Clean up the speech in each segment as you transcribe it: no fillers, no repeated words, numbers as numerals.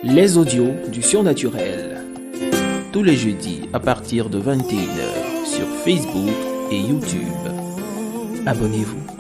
Les audios du surnaturel. Tous les jeudis à partir de 21h sur Facebook et YouTube. Abonnez-vous.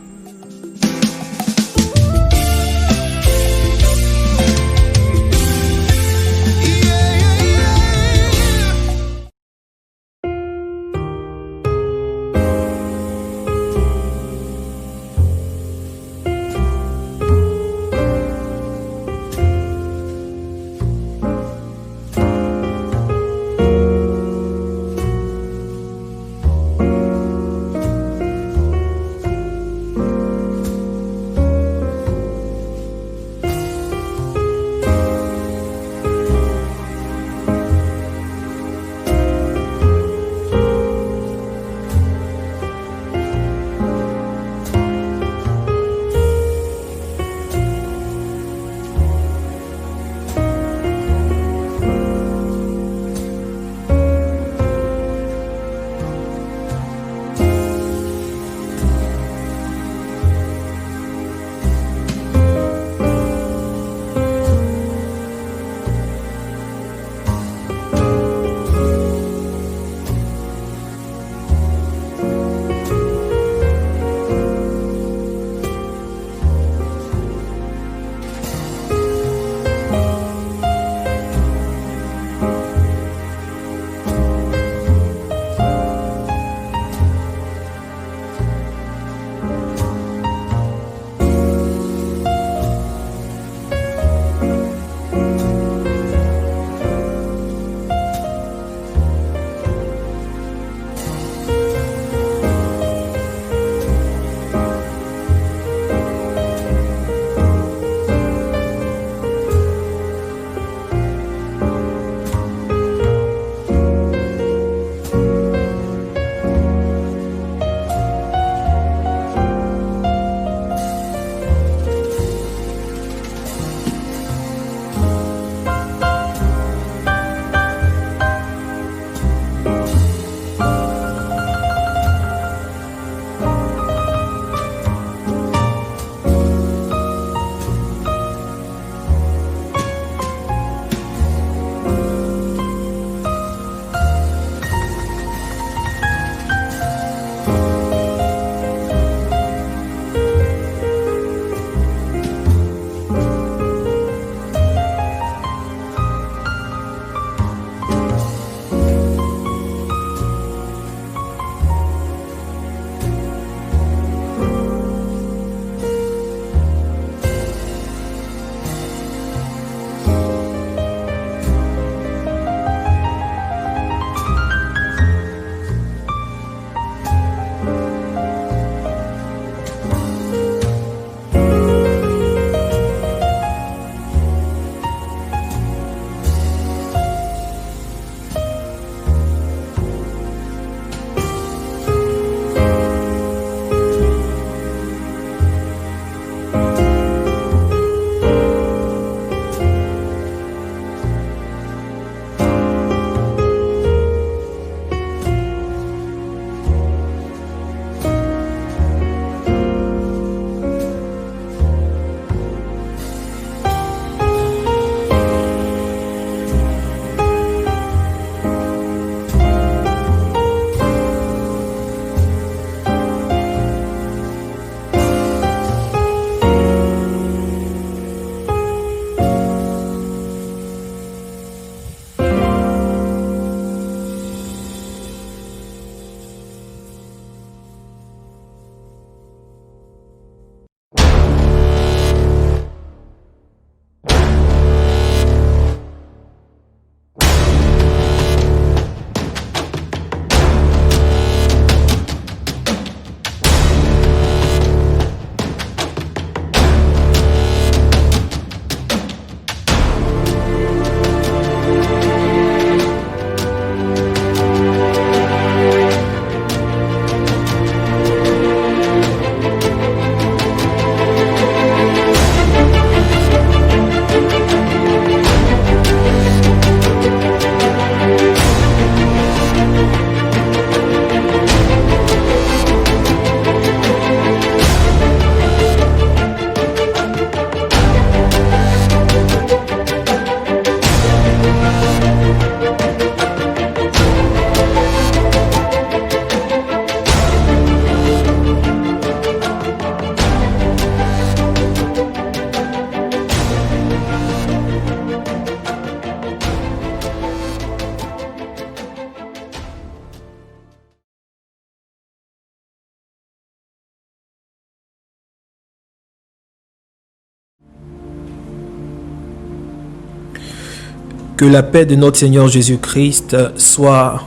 Que la paix de notre Seigneur Jésus-Christ soit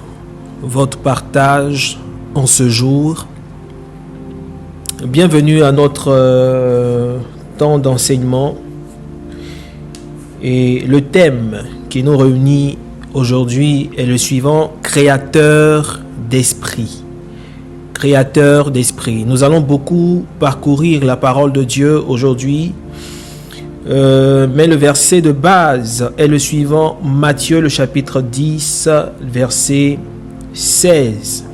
votre partage en ce jour. Bienvenue à notre temps d'enseignement. Et le thème qui nous réunit aujourd'hui est le suivant: créateur d'esprit. Créateur d'esprit. Nous allons beaucoup parcourir la parole de Dieu aujourd'hui. Mais le verset de base est le suivant, Matthieu le chapitre 10, verset 16.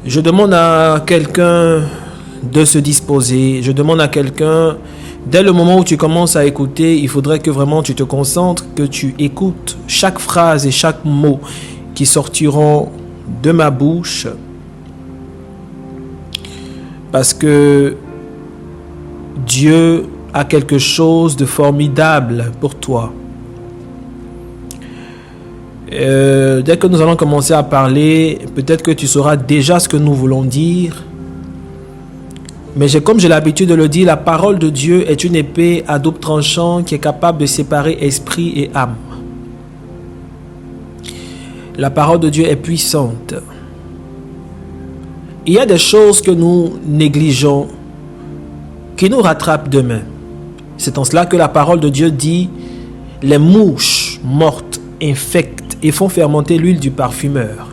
Je demande à quelqu'un de se disposer. Je demande à quelqu'un, dès le moment où tu commences à écouter, il faudrait que vraiment tu te concentres, que tu écoutes chaque phrase et chaque mot qui sortiront de ma bouche. Parce que Dieu a quelque chose de formidable pour toi. Dès que nous allons commencer à parler, peut-être que tu sauras déjà ce que nous voulons dire. Mais comme j'ai l'habitude de le dire, la parole de Dieu est une épée à double tranchant qui est capable de séparer esprit et âme. La parole de Dieu est puissante. Il y a des choses que nous négligeons qui nous rattrapent demain. C'est en cela que la parole de Dieu dit: les mouches mortes infectent et font fermenter l'huile du parfumeur.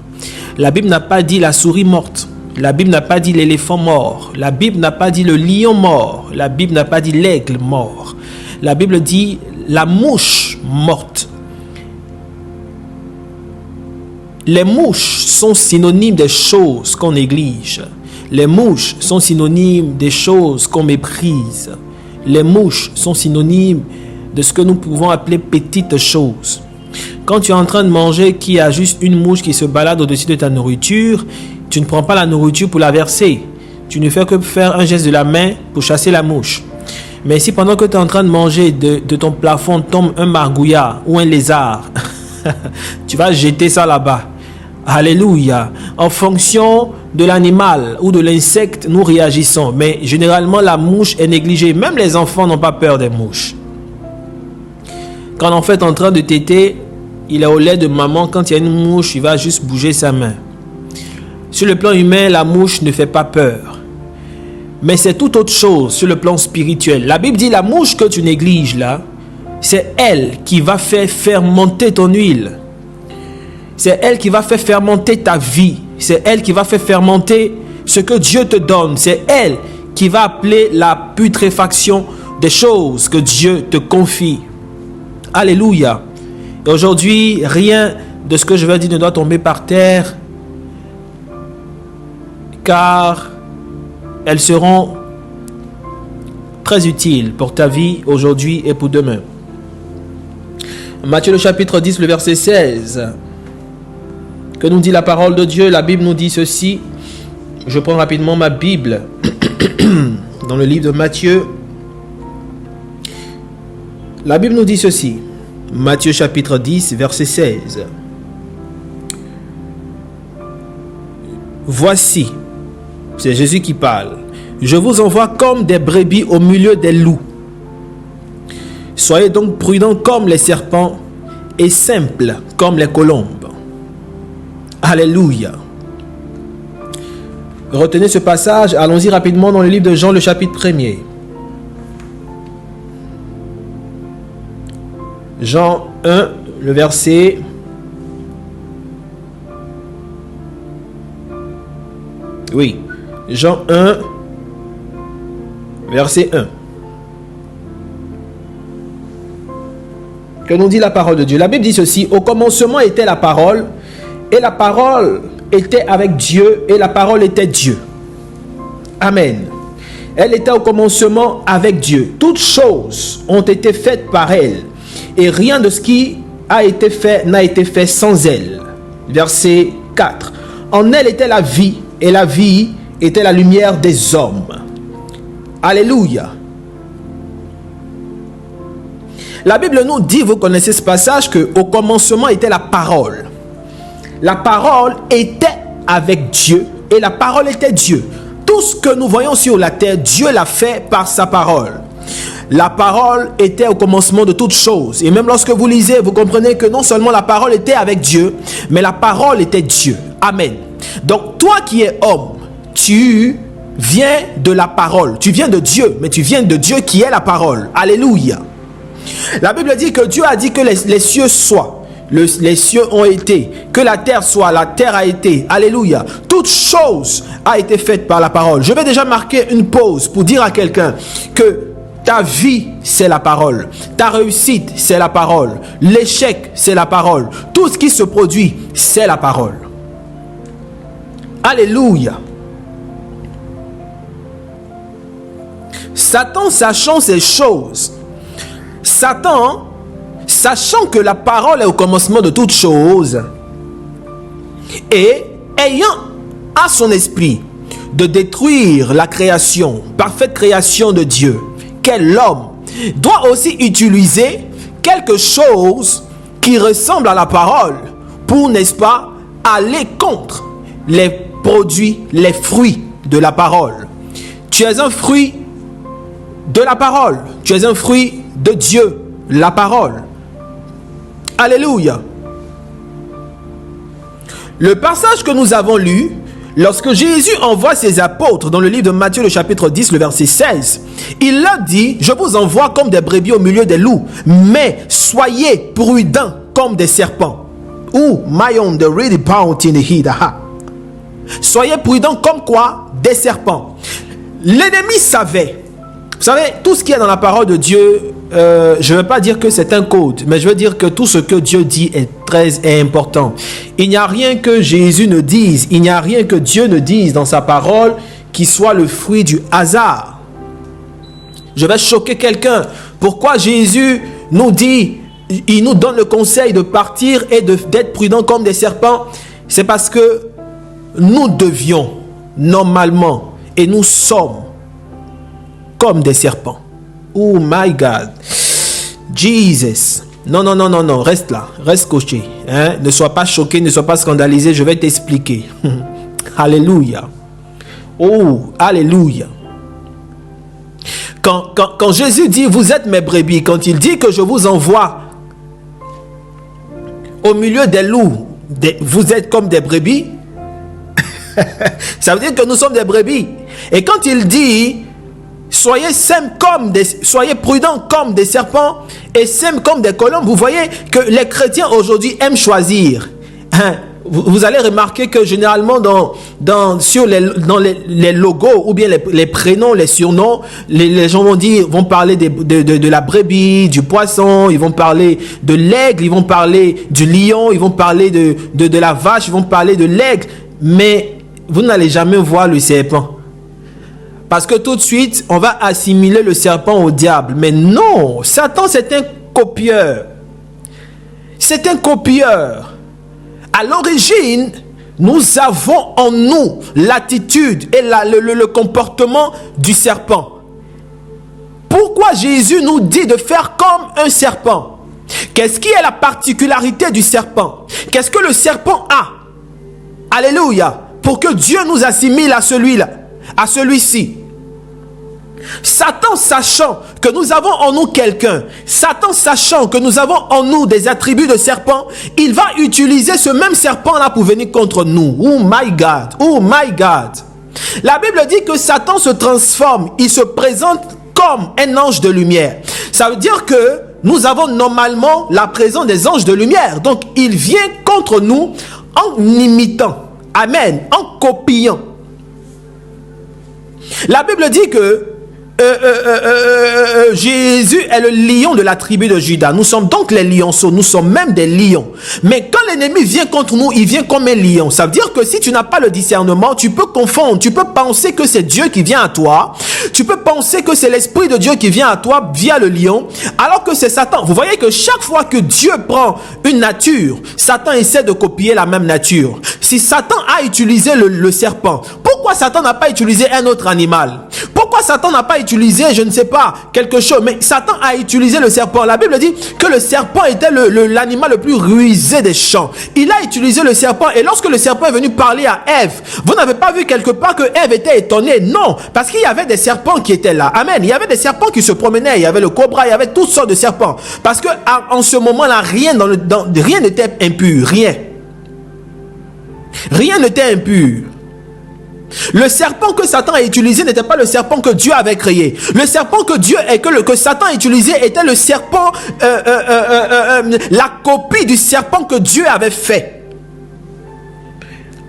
La Bible n'a pas dit la souris morte. La Bible n'a pas dit l'éléphant mort. La Bible n'a pas dit le lion mort. La Bible n'a pas dit l'aigle mort. La Bible dit la mouche morte. Les mouches sont synonymes des choses qu'on néglige. Les mouches sont synonymes des choses qu'on méprise. Les mouches sont synonymes de ce que nous pouvons appeler petites choses. Quand tu es en train de manger, qu'il y a juste une mouche qui se balade au-dessus de ta nourriture, tu ne prends pas la nourriture pour la verser. Tu ne fais que faire un geste de la main pour chasser la mouche. Mais si pendant que tu es en train de manger, de ton plafond tombe un margouillard ou un lézard, tu vas jeter ça là-bas. Alléluia. En fonction de l'animal ou de l'insecte, nous réagissons. Mais généralement, la mouche est négligée. Même les enfants n'ont pas peur des mouches. Quand l'enfant est en train de téter, il est au lait de maman. Quand il y a une mouche, il va juste bouger sa main. Sur le plan humain, la mouche ne fait pas peur. Mais c'est tout autre chose sur le plan spirituel. La Bible dit la mouche que tu négliges là, c'est elle qui va faire fermenter ton huile. C'est elle qui va faire fermenter ta vie. C'est elle qui va faire fermenter ce que Dieu te donne. C'est elle qui va appeler la putréfaction des choses que Dieu te confie. Alléluia. Et aujourd'hui, rien de ce que je vais dire ne doit tomber par terre, car elles seront très utiles pour ta vie aujourd'hui et pour demain. Matthieu le chapitre 10, le verset 16. Que nous dit la parole de Dieu? La Bible nous dit ceci. Je prends rapidement ma Bible dans le livre de Matthieu. La Bible nous dit ceci. Matthieu chapitre 10, verset 16. Voici, c'est Jésus qui parle. Je vous envoie comme des brebis au milieu des loups. Soyez donc prudents comme les serpents et simples comme les colombes. Alléluia. Retenez ce passage. Allons-y rapidement dans le livre de Jean, le chapitre 1er. Jean 1, le verset... Oui. Jean 1, verset 1. Que nous dit la parole de Dieu? La Bible dit ceci. Au commencement était la parole, et la parole était avec Dieu, et la parole était Dieu. Amen. Elle était au commencement avec Dieu. Toutes choses ont été faites par elle, et rien de ce qui a été fait n'a été fait sans elle. Verset 4. En elle était la vie, et la vie était la lumière des hommes. Alléluia. La Bible nous dit, vous connaissez ce passage, qu'au commencement était la parole. La parole était avec Dieu et la parole était Dieu. Tout ce que nous voyons sur la terre, Dieu l'a fait par sa parole. la parole était au commencement de toutes choses. Et même lorsque vous lisez, vous comprenez que non seulement la parole était avec Dieu, mais la parole était Dieu. Amen. Donc toi qui es homme, tu viens de la parole. Tu viens de Dieu, mais tu viens de Dieu qui est la parole. Alléluia. La Bible dit que Dieu a dit que les cieux soient. Les cieux ont été, que la terre soit, la terre a été. Alléluia. Toute chose a été faite par la parole. Je vais déjà marquer une pause pour dire à quelqu'un que ta vie, c'est la parole. Ta réussite, c'est la parole. L'échec, c'est la parole. Tout ce qui se produit, c'est la parole. Alléluia. Satan, sachant ces choses, Satan, sachant que la parole est au commencement de toutes choses, et ayant à son esprit de détruire la création, parfaite création de Dieu, qu'est l'homme, doit aussi utiliser quelque chose qui ressemble à la parole pour, n'est-ce pas, aller contre les produits, les fruits de la parole. Tu es un fruit de la parole. Tu es un fruit de Dieu, la parole. Alléluia. Le passage que nous avons lu, lorsque Jésus envoie ses apôtres dans le livre de Matthieu, le chapitre 10, le verset 16, il leur dit, je vous envoie comme des brebis au milieu des loups, mais soyez prudents comme des serpents. Ou, my own, the really pound in the heat. Soyez prudents comme quoi? Des serpents. L'ennemi savait. Vous savez, tout ce qui est dans la parole de Dieu, je ne veux pas dire que c'est un code, mais je veux dire que tout ce que Dieu dit est très important. Il n'y a rien que Jésus ne dise, il n'y a rien que Dieu ne dise dans sa parole qui soit le fruit du hasard. Je vais choquer quelqu'un. Pourquoi Jésus nous dit, il nous donne le conseil de partir et d'être prudent comme des serpents? C'est parce que nous devions normalement, et nous sommes comme des serpents. Oh my God. Jesus. Non, non, non, non, non. Reste là. Reste coché. Hein? Ne sois pas choqué, ne sois pas scandalisé. Je vais t'expliquer. Alléluia. Oh, alléluia. Quand Jésus dit, vous êtes mes brebis, quand il dit que je vous envoie au milieu des loups, vous êtes comme des brebis, ça veut dire que nous sommes des brebis. Et quand il dit, soyez prudents comme des serpents et sains comme des colombes, vous voyez que les chrétiens aujourd'hui aiment choisir. Vous allez remarquer que généralement dans les logos ou bien les prénoms, les surnoms, les gens vont parler de la brebis, du poisson, ils vont parler de l'aigle, ils vont parler du lion, ils vont parler de la vache, ils vont parler de l'aigle, mais vous n'allez jamais voir le serpent. Parce que tout de suite, on va assimiler le serpent au diable. Mais non, Satan, c'est un copieur. C'est un copieur. À l'origine, nous avons en nous l'attitude et le comportement du serpent. Pourquoi Jésus nous dit de faire comme un serpent? Qu'est-ce qui est la particularité du serpent? Qu'est-ce que le serpent a? Alléluia. Pour que Dieu nous assimile à celui-là, à celui-ci. Satan, sachant que nous avons en nous quelqu'un, Satan, sachant que nous avons en nous des attributs de serpent, il va utiliser ce même serpent-là pour venir contre nous. Oh my God, oh my God. La Bible dit que Satan se transforme, il se présente comme un ange de lumière. Ça veut dire que nous avons normalement la présence des anges de lumière. Donc, il vient contre nous en imitant. Amen. En copiant. La Bible dit que Jésus est le lion de la tribu de Juda. Nous sommes donc les lionceaux. Nous sommes même des lions. Mais quand l'ennemi vient contre nous, il vient comme un lion. Ça veut dire que si tu n'as pas le discernement, tu peux confondre. Tu peux penser que c'est Dieu qui vient à toi. Tu peux penser que c'est l'Esprit de Dieu qui vient à toi via le lion, alors que c'est Satan. Vous voyez que chaque fois que Dieu prend une nature, Satan essaie de copier la même nature. Si Satan a utilisé le serpent, pourquoi Satan n'a pas utilisé un autre animal? Pourquoi Satan n'a pas utilisé, je ne sais pas, quelque chose, mais Satan a utilisé le serpent. La Bible dit que le serpent était l'animal le plus rusé des champs. Il a utilisé le serpent, et lorsque le serpent est venu parler à Ève, vous n'avez pas vu quelque part que Ève était étonnée? Non, parce qu'il y avait des serpents qui étaient là. Amen. Il y avait des serpents qui se promenaient, il y avait le cobra, il y avait toutes sortes de serpents. Parce que en ce moment-là, rien n'était impur, rien. Rien n'était impur. Le serpent que Satan a utilisé n'était pas le serpent que Dieu avait créé. Le serpent que Satan a utilisé était le serpent, la copie du serpent que Dieu avait fait.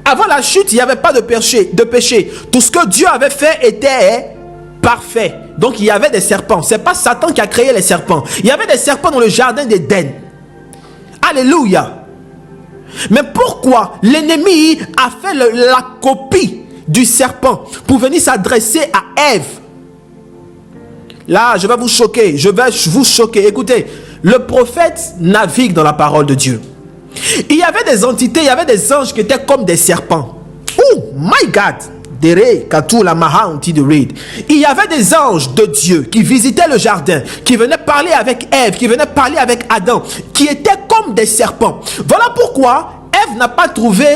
Avant la chute, il n'y avait pas de péché. Tout ce que Dieu avait fait était parfait. Donc il y avait des serpents. C'est pas Satan qui a créé les serpents. Il y avait des serpents dans le jardin d'Éden. Alléluia. Mais pourquoi l'ennemi a fait la copie du serpent pour venir s'adresser à Ève? Là, je vais vous choquer. Écoutez, le prophète navigue dans la parole de Dieu. Il y avait des entités, il y avait des anges qui étaient comme des serpents. Oh my God! Il y avait des anges de Dieu qui visitaient le jardin, qui venaient parler avec Ève, qui venaient parler avec Adam, qui étaient comme des serpents. Voilà pourquoi Ève n'a pas trouvé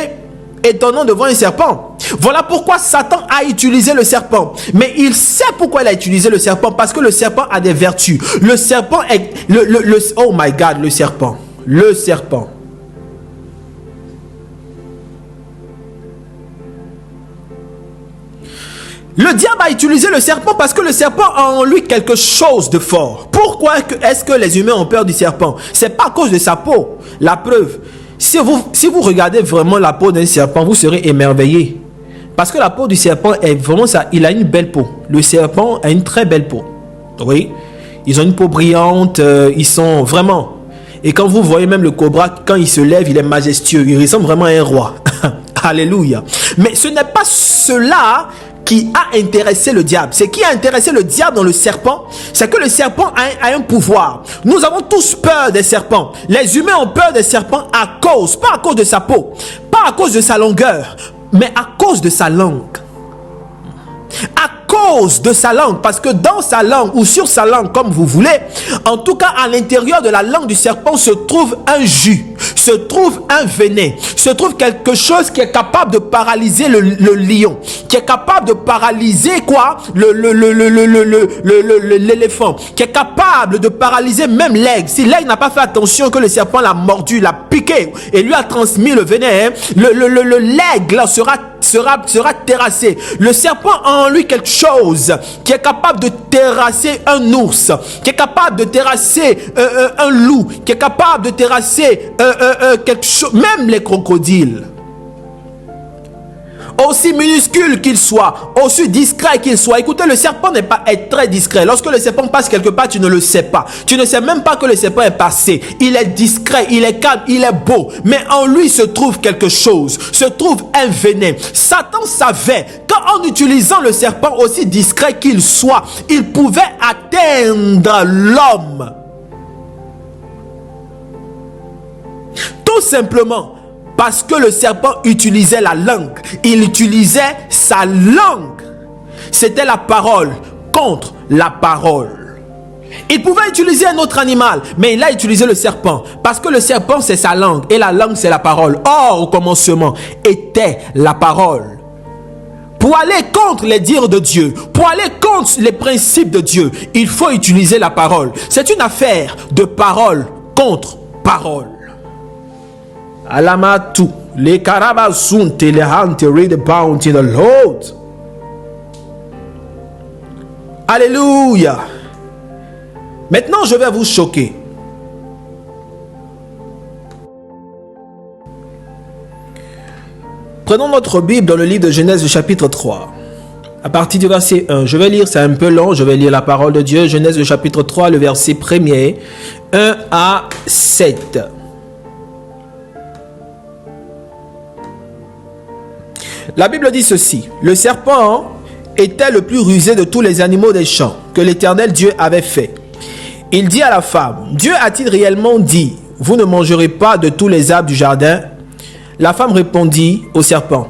étonnant devant un serpent. Voilà pourquoi Satan a utilisé le serpent. Mais il sait pourquoi il a utilisé le serpent, parce que le serpent a des vertus. Le serpent est oh my God, le serpent. Le diable a utilisé le serpent parce que le serpent a en lui quelque chose de fort. Pourquoi est-ce que les humains ont peur du serpent? C'est pas à cause de sa peau. La preuve, si vous regardez vraiment la peau d'un serpent, vous serez émerveillé. Parce que la peau du serpent est vraiment ça. Il a une belle peau. Le serpent a une très belle peau. Oui. Ils ont une peau brillante. Ils sont vraiment... Et quand vous voyez même le cobra, quand il se lève, il est majestueux. Il ressemble vraiment à un roi. Alléluia. Mais ce n'est pas cela qui a intéressé le diable. Ce qui a intéressé le diable dans le serpent, c'est que le serpent a un pouvoir. Nous avons tous peur des serpents. Les humains ont peur des serpents pas à cause de sa peau, pas à cause de sa longueur, mais à cause de sa langue. À cause de sa langue, parce que dans sa langue ou sur sa langue, comme vous voulez, en tout cas à l'intérieur de la langue du serpent se trouve un jus, se trouve un venin, se trouve quelque chose qui est capable de paralyser le lion, qui est capable de paralyser quoi, l'éléphant, qui est capable de paralyser même l'aigle. Si l'aigle n'a pas fait attention que le serpent l'a mordu, l'a piqué et lui a transmis le venin, l'aigle sera terrassé. Le serpent a en lui quelque chose qui est capable de terrasser un ours, qui est capable de terrasser un loup, qui est capable de terrasser quelque chose, même les crocodiles. Aussi minuscule qu'il soit, aussi discret qu'il soit. Écoutez, le serpent n'est pas très discret. Lorsque le serpent passe quelque part, tu ne le sais pas. Tu ne sais même pas que le serpent est passé. Il est discret, il est calme, il est beau. Mais en lui se trouve quelque chose, se trouve un venin. Satan savait qu'en utilisant le serpent, aussi discret qu'il soit, il pouvait atteindre l'homme. Tout simplement parce que le serpent utilisait la langue. Il utilisait sa langue. C'était la parole contre la parole. Il pouvait utiliser un autre animal, mais il a utilisé le serpent. Parce que le serpent, c'est sa langue. Et la langue, c'est la parole. Or, au commencement, était la parole. Pour aller contre les dires de Dieu, pour aller contre les principes de Dieu, il faut utiliser la parole. C'est une affaire de parole contre parole. Alamatu, les karabasunte, les hante, read about in the Lord. Alléluia. Maintenant, je vais vous choquer. Prenons notre Bible dans le livre de Genèse, chapitre 3. À partir du verset 1, je vais lire, c'est un peu long, je vais lire la parole de Dieu. Genèse, chapitre 3, le verset 1er, 1 à 7. La Bible dit ceci: le serpent était le plus rusé de tous les animaux des champs que l'Éternel Dieu avait fait. Il dit à la femme: Dieu a-t-il réellement dit, vous ne mangerez pas de tous les arbres du jardin? La femme répondit au serpent: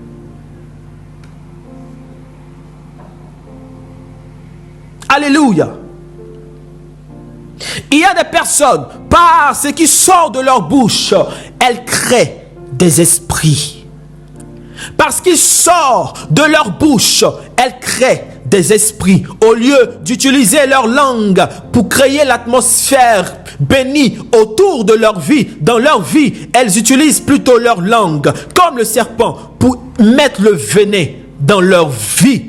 Alléluia. Il y a des personnes, par ce qui sort de leur bouche, elles créent des esprits. Parce qu'il sort de leur bouche, elles créent des esprits. Au lieu d'utiliser leur langue pour créer l'atmosphère bénie autour de leur vie, dans leur vie, elles utilisent plutôt leur langue, comme le serpent, pour mettre le venin dans leur vie.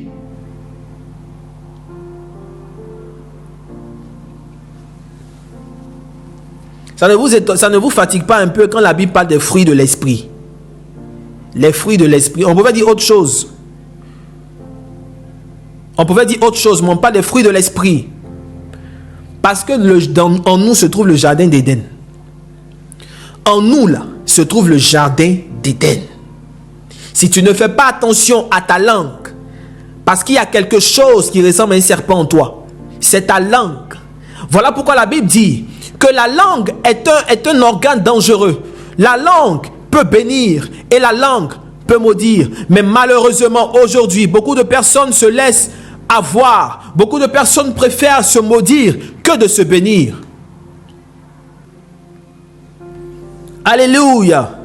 Ça ne vous fatigue pas un peu quand la Bible parle des fruits de l'esprit? Les fruits de l'esprit. On pouvait dire autre chose. On pouvait dire autre chose, mais on parle des fruits de l'esprit. Parce que en nous se trouve le jardin d'Éden. En nous, là, se trouve le jardin d'Éden. Si tu ne fais pas attention à ta langue, parce qu'il y a quelque chose qui ressemble à un serpent en toi, c'est ta langue. Voilà pourquoi la Bible dit que la langue est un organe dangereux. La langue peut bénir et la langue peut maudire. Mais malheureusement, aujourd'hui, beaucoup de personnes se laissent avoir. Beaucoup de personnes préfèrent se maudire que de se bénir. Alléluia.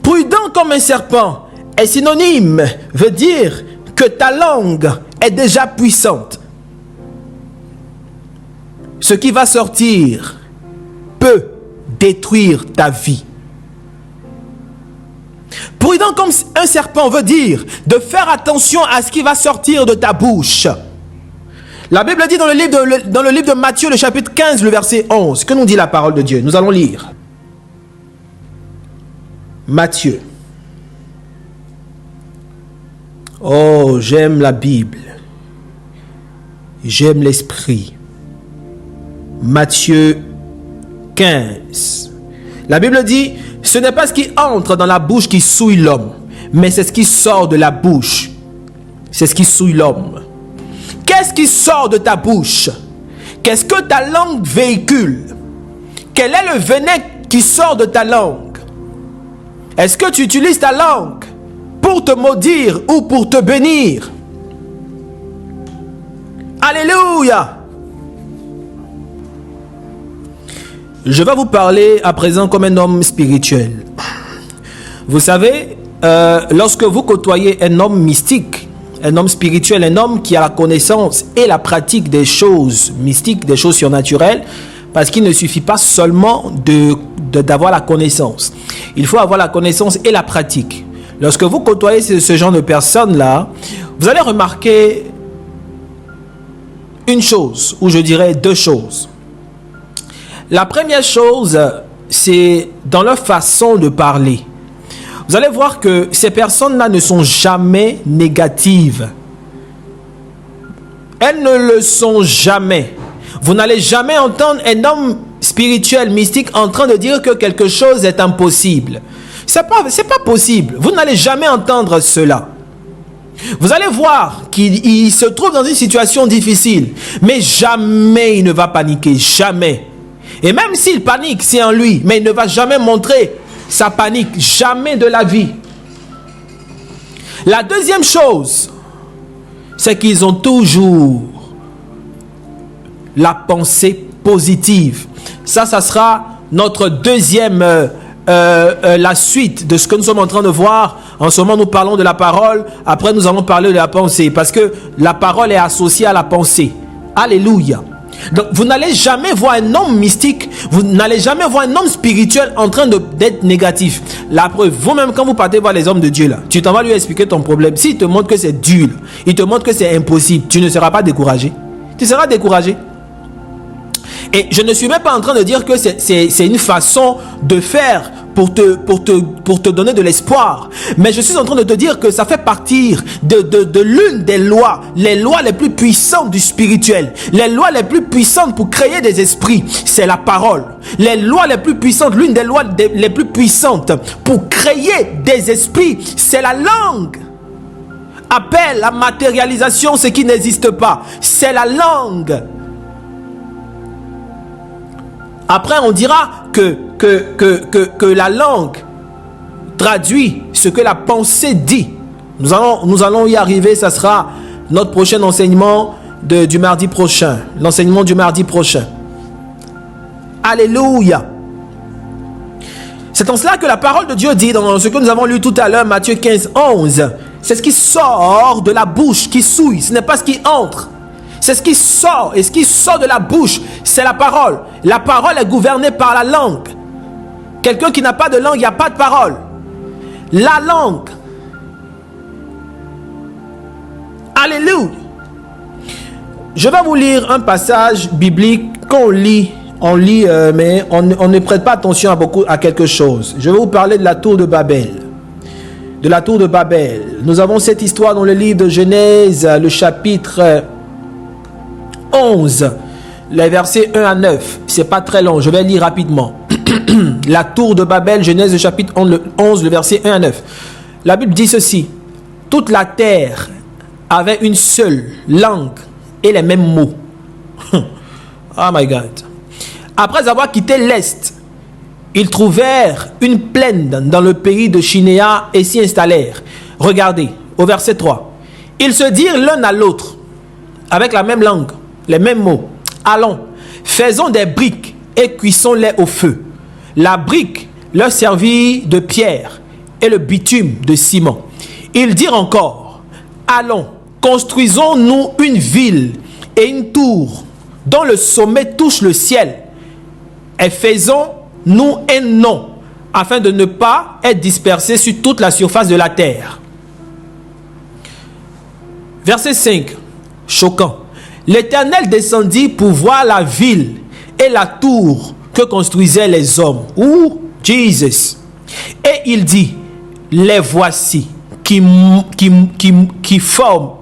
Prudent comme un serpent est synonyme, veut dire que ta langue est déjà puissante. Ce qui va sortir peut détruire ta vie. Prudent comme un serpent veut dire de faire attention à ce qui va sortir de ta bouche. La Bible dit dans le livre de Matthieu, le chapitre 15, le verset 11. Que nous dit la parole de Dieu? Nous allons lire. Matthieu. Oh, j'aime la Bible. J'aime l'esprit. Matthieu 15. La Bible dit, ce n'est pas ce qui entre dans la bouche qui souille l'homme, mais c'est ce qui sort de la bouche. C'est ce qui souille l'homme. Qu'est-ce qui sort de ta bouche? Qu'est-ce que ta langue véhicule? Quel est le venin qui sort de ta langue? Est-ce que tu utilises ta langue pour te maudire ou pour te bénir? Alléluia! Je vais vous parler à présent comme un homme spirituel. Vous savez, lorsque vous côtoyez un homme mystique, un homme spirituel, un homme qui a la connaissance et la pratique des choses mystiques, des choses surnaturelles, parce qu'il ne suffit pas seulement d'avoir la connaissance. Il faut avoir la connaissance et la pratique. Lorsque vous côtoyez ce genre de personnes-là, vous allez remarquer une chose, ou je dirais deux choses. La première chose, c'est dans leur façon de parler. Vous allez voir que ces personnes-là ne sont jamais négatives. Elles ne le sont jamais. Vous n'allez jamais entendre un homme spirituel, mystique, en train de dire que quelque chose est impossible. C'est pas possible. Vous n'allez jamais entendre cela. Vous allez voir qu'il se trouve dans une situation difficile, mais jamais il ne va paniquer, jamais. Et même s'il panique, c'est en lui, mais il ne va jamais montrer sa panique, jamais de la vie. La deuxième chose, c'est qu'ils ont toujours la pensée positive. Ça sera notre deuxième, la suite de ce que nous sommes en train de voir. En ce moment, nous parlons de la parole. Après, nous allons parler de la pensée, parce que la parole est associée à la pensée. Alléluia. Donc, vous n'allez jamais voir un homme mystique, vous n'allez jamais voir un homme spirituel en train d'être négatif. La preuve, vous-même, quand vous partez voir les hommes de Dieu, là, tu t'en vas lui expliquer ton problème. S'il te montre que c'est dur, il te montre que c'est impossible, tu ne seras pas découragé. Tu seras découragé. Et je ne suis même pas en train de dire que c'est une façon de faire pour te donner de l'espoir. Mais je suis en train de te dire que ça fait partie de l'une des lois, les lois les plus puissantes du spirituel. Les lois les plus puissantes pour créer des esprits, c'est la parole. Les lois les plus puissantes, l'une des lois les plus puissantes pour créer des esprits, c'est la langue. Appelle la matérialisation ce qui n'existe pas. C'est la langue. Après, on dira que la langue traduit ce que la pensée dit. Nous allons y arriver, ça sera notre prochain enseignement du mardi prochain. L'enseignement du mardi prochain. Alléluia. C'est en cela que la parole de Dieu dit dans ce que nous avons lu tout à l'heure, Matthieu 15, 11. C'est ce qui sort de la bouche qui souille, ce n'est pas ce qui entre. C'est ce qui sort, et ce qui sort de la bouche, c'est la parole. La parole est gouvernée par la langue. Quelqu'un qui n'a pas de langue, il n'y a pas de parole. La langue. Alléluia. Je vais vous lire un passage biblique qu'on lit. Mais on ne prête pas attention à quelque chose. Je vais vous parler de la tour de Babel. De la tour de Babel. Nous avons cette histoire dans le livre de Genèse, le chapitre 11, les versets 1 à 9. C'est pas très long, je vais lire rapidement. La tour de Babel, Genèse, le chapitre 11, le verset 1 à 9. La Bible dit ceci. Toute la terre avait une seule langue et les mêmes mots. Oh my God. Après avoir quitté l'Est, ils trouvèrent une plaine dans le pays de Chinéa et s'y installèrent. Regardez, au verset 3. Ils se dirent l'un à l'autre, avec la même langue, les mêmes mots. Allons, faisons des briques et cuissons-les au feu. La brique leur servit de pierre et le bitume de ciment. Ils dirent encore, allons, construisons-nous une ville et une tour dont le sommet touche le ciel. Et faisons-nous un nom, afin de ne pas être dispersés sur toute la surface de la terre. Verset 5, choquant. L'Éternel descendit pour voir la ville et la tour que construisaient les hommes. Ou Jesus. Et il dit, les voici qui forment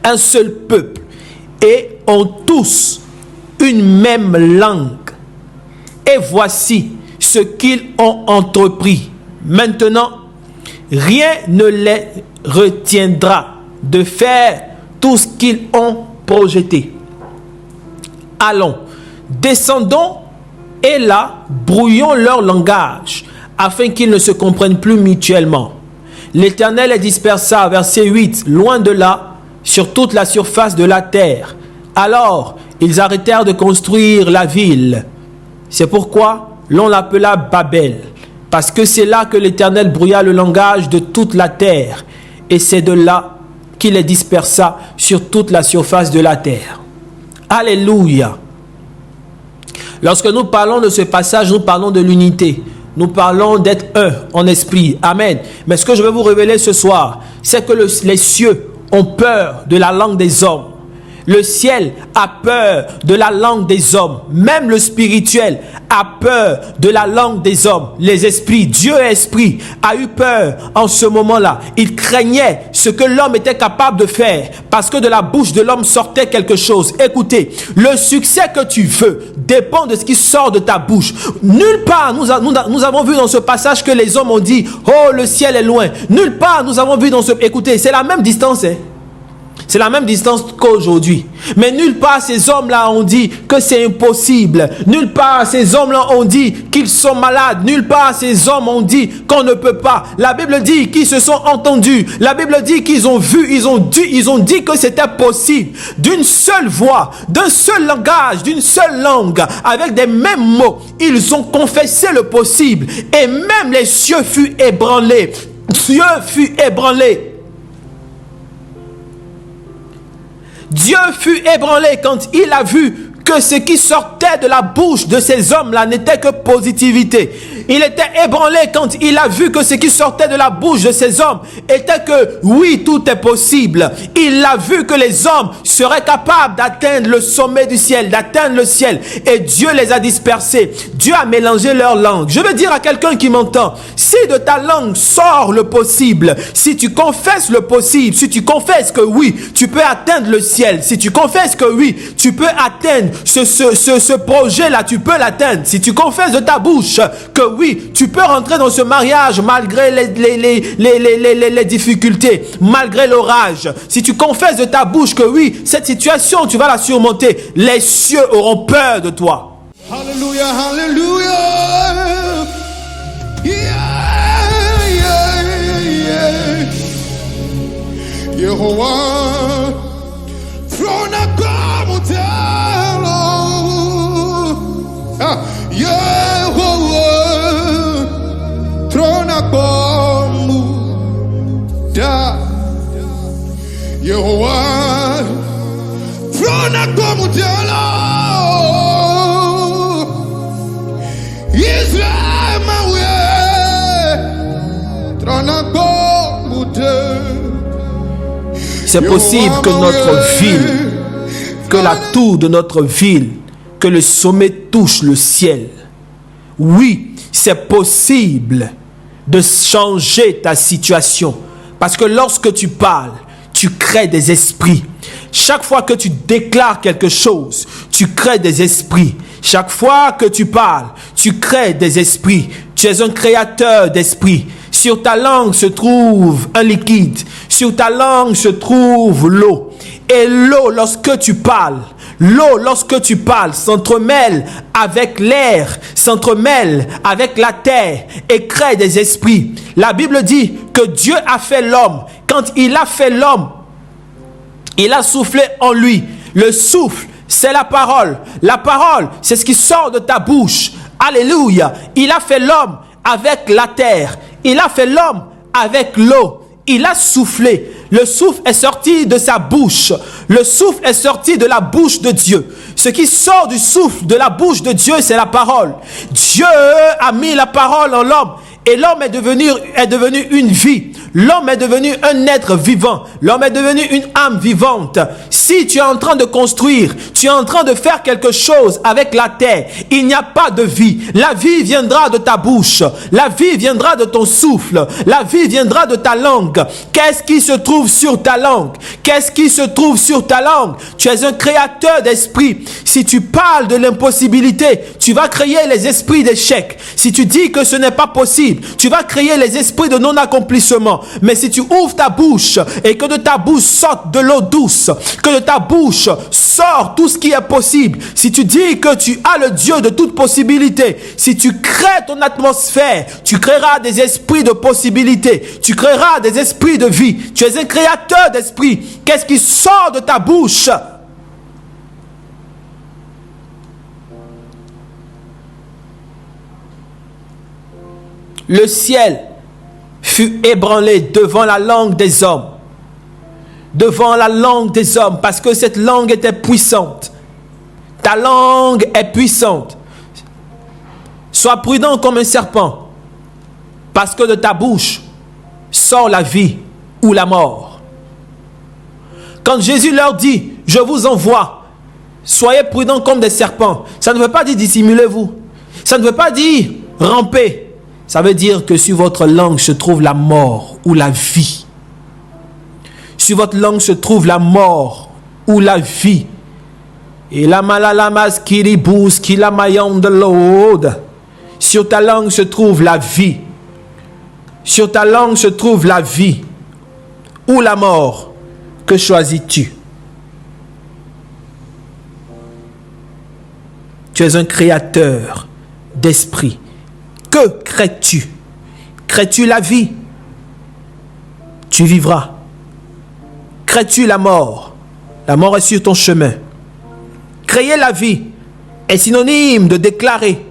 un seul peuple et ont tous une même langue. Et voici ce qu'ils ont entrepris. Maintenant, rien ne les retiendra de faire tout ce qu'ils ont projeté. Allons, descendons et là, brouillons leur langage, afin qu'ils ne se comprennent plus mutuellement. L'Éternel les dispersa, verset 8, loin de là, sur toute la surface de la terre. Alors, ils arrêtèrent de construire la ville. C'est pourquoi l'on l'appela Babel, parce que c'est là que l'Éternel brouilla le langage de toute la terre, et c'est de là qu'il les dispersa sur toute la surface de la terre. Alléluia. Lorsque nous parlons de ce passage, nous parlons de l'unité. Nous parlons d'être un en esprit. Amen. Mais ce que je vais vous révéler ce soir, c'est que les cieux ont peur de la langue des hommes. Le ciel a peur de la langue des hommes. Même le spirituel a peur de la langue des hommes. Les esprits, Dieu est esprit, a eu peur en ce moment-là. Il craignait ce que l'homme était capable de faire parce que de la bouche de l'homme sortait quelque chose. Écoutez, le succès que tu veux dépend de ce qui sort de ta bouche. Nulle part, nous avons vu dans ce passage que les hommes ont dit « Oh, le ciel est loin ». Nulle part, nous avons vu dans ce... Écoutez, c'est la même distance, hein. C'est la même distance qu'aujourd'hui. Mais nulle part ces hommes-là ont dit que c'est impossible. Nulle part ces hommes-là ont dit qu'ils sont malades. Nulle part ces hommes ont dit qu'on ne peut pas. La Bible dit qu'ils se sont entendus. La Bible dit qu'ils ont vu, ils ont dit que c'était possible. D'une seule voix, d'un seul langage, d'une seule langue, avec des mêmes mots. Ils ont confessé le possible. Et même les cieux furent ébranlés. Dieu fut ébranlé. Dieu fut ébranlé quand il a vu que ce qui sortait de la bouche de ces hommes-là n'était que positivité. Il était ébranlé quand il a vu que ce qui sortait de la bouche de ces hommes était que oui, tout est possible. Il a vu que les hommes seraient capables d'atteindre le sommet du ciel, d'atteindre le ciel. Et Dieu les a dispersés. Dieu a mélangé leur langue. Je veux dire à quelqu'un qui m'entend, si de ta langue sort le possible, si tu confesses le possible, si tu confesses que oui, tu peux atteindre le ciel, si tu confesses que oui, tu peux atteindre ce projet-là, tu peux l'atteindre. Si tu confesses de ta bouche que oui, tu peux rentrer dans ce mariage malgré les difficultés, malgré l'orage. Si tu confesses de ta bouche que oui, cette situation, tu vas la surmonter. Les cieux auront peur de toi. Hallelujah, hallelujah. Yeah, yeah, yeah. Yehovah. C'est possible que notre ville, que la tour de notre ville, que le sommet touche le ciel. Oui, c'est possible de changer ta situation. Parce que lorsque tu parles, tu crées des esprits. Chaque fois que tu déclares quelque chose, tu crées des esprits. Chaque fois que tu parles, tu crées des esprits. Tu es un créateur d'esprits. Sur ta langue se trouve un liquide. Sur ta langue se trouve l'eau. Et l'eau, lorsque tu parles, s'entremêle avec l'air, s'entremêle avec la terre et crée des esprits. La Bible dit que Dieu a fait l'homme. Quand il a fait l'homme, il a soufflé en lui. Le souffle, c'est la parole. La parole, c'est ce qui sort de ta bouche. Alléluia. Il a fait l'homme avec la terre. Il a fait l'homme avec l'eau. Il a soufflé. Le souffle est sorti de sa bouche. Le souffle est sorti de la bouche de Dieu. Ce qui sort du souffle de la bouche de Dieu, c'est la parole. Dieu a mis la parole en l'homme. Et l'homme est devenu une vie. L'homme est devenu un être vivant. L'homme est devenu une âme vivante. Si tu es en train de construire, tu es en train de faire quelque chose avec la terre, il n'y a pas de vie. La vie viendra de ta bouche. La vie viendra de ton souffle. La vie viendra de ta langue. Qu'est-ce qui se trouve sur ta langue? Qu'est-ce qui se trouve sur ta langue? Tu es un créateur d'esprit. Si tu parles de l'impossibilité, tu vas créer les esprits d'échec. Si tu dis que ce n'est pas possible, tu vas créer les esprits de non-accomplissement. Mais si tu ouvres ta bouche et que de ta bouche sorte de l'eau douce, que de ta bouche sort tout ce qui est possible, si tu dis que tu as le Dieu de toute possibilité, si tu crées ton atmosphère, tu créeras des esprits de possibilité, tu créeras des esprits de vie. Tu es un créateur d'esprit. Qu'est-ce qui sort de ta bouche? Le ciel fut ébranlé devant la langue des hommes. Devant la langue des hommes, parce que cette langue était puissante. Ta langue est puissante. Sois prudent comme un serpent, parce que de ta bouche sort la vie ou la mort. Quand Jésus leur dit, je vous envoie, soyez prudents comme des serpents, ça ne veut pas dire dissimulez-vous. Ça ne veut pas dire rampez. Ça veut dire que sur votre langue se trouve la mort ou la vie. Sur votre langue se trouve la mort ou la vie. Et la malalamas kiribus qui la maillon de l'aude. Sur ta langue se trouve la vie. Sur ta langue se trouve la vie ou la mort. Que choisis-tu? Tu es un créateur d'esprit. Que crées-tu? Crées-tu la vie? Tu vivras. Crées-tu la mort? La mort est sur ton chemin. Créer la vie est synonyme de déclarer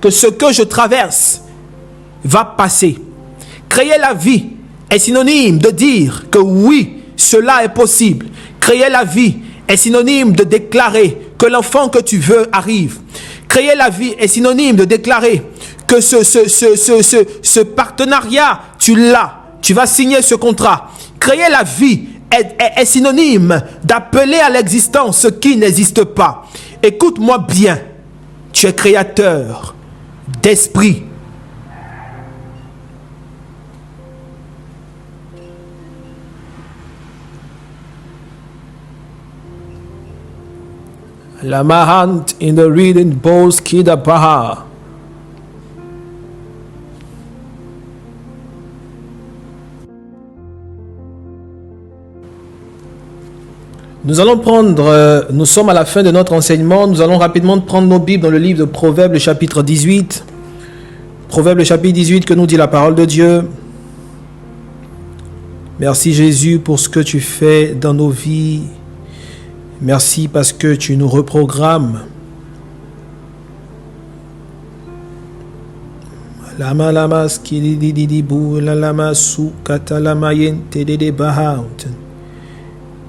que ce que je traverse va passer. Créer la vie est synonyme de dire que oui, cela est possible. Créer la vie est synonyme de déclarer que l'enfant que tu veux arrive. Créer la vie est synonyme de déclarer que ce partenariat, tu l'as. Tu vas signer ce contrat. Créer la vie est synonyme d'appeler à l'existence ce qui n'existe pas. Écoute-moi bien. Tu es créateur d'esprit. La mahant in the reading bowls kida baha. Nous allons prendre, nous sommes à la fin de notre enseignement, nous allons rapidement prendre nos Bibles dans le livre de Proverbes, le chapitre 18. Proverbes, le chapitre 18, que nous dit la parole de Dieu. Merci Jésus pour ce que tu fais dans nos vies. Merci parce que tu nous reprogrammes. Lama lama skili di di bu la lama su katalama yente de de bahaut.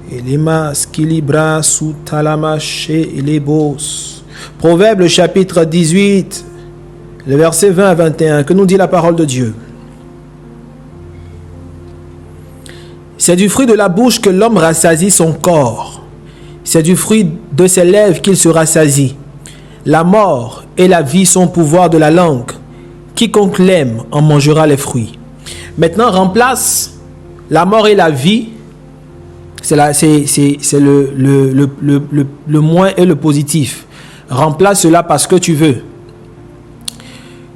Elema skilibra su talama chez les bos. Proverbe le chapitre 18, le verset 20 à 21, que nous dit la parole de Dieu. C'est du fruit de la bouche que l'homme rassasie son corps. C'est du fruit de ses lèvres qu'il se rassasie. La mort et la vie sont au pouvoir de la langue. Quiconque l'aime en mangera les fruits. Maintenant, remplace la mort et la vie. C'est le moins et le positif. Remplace cela parce que tu veux.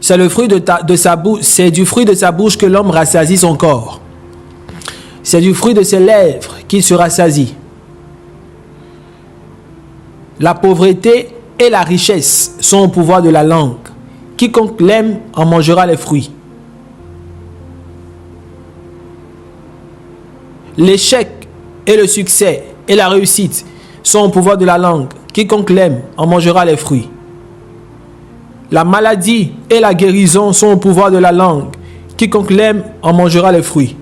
C'est le fruit de sa bouche. C'est du fruit de sa bouche que l'homme rassasie son corps. C'est du fruit de ses lèvres qu'il se rassasie. La pauvreté et la richesse sont au pouvoir de la langue. Quiconque l'aime en mangera les fruits. L'échec et le succès et la réussite sont au pouvoir de la langue. Quiconque l'aime en mangera les fruits. La maladie et la guérison sont au pouvoir de la langue. Quiconque l'aime en mangera les fruits.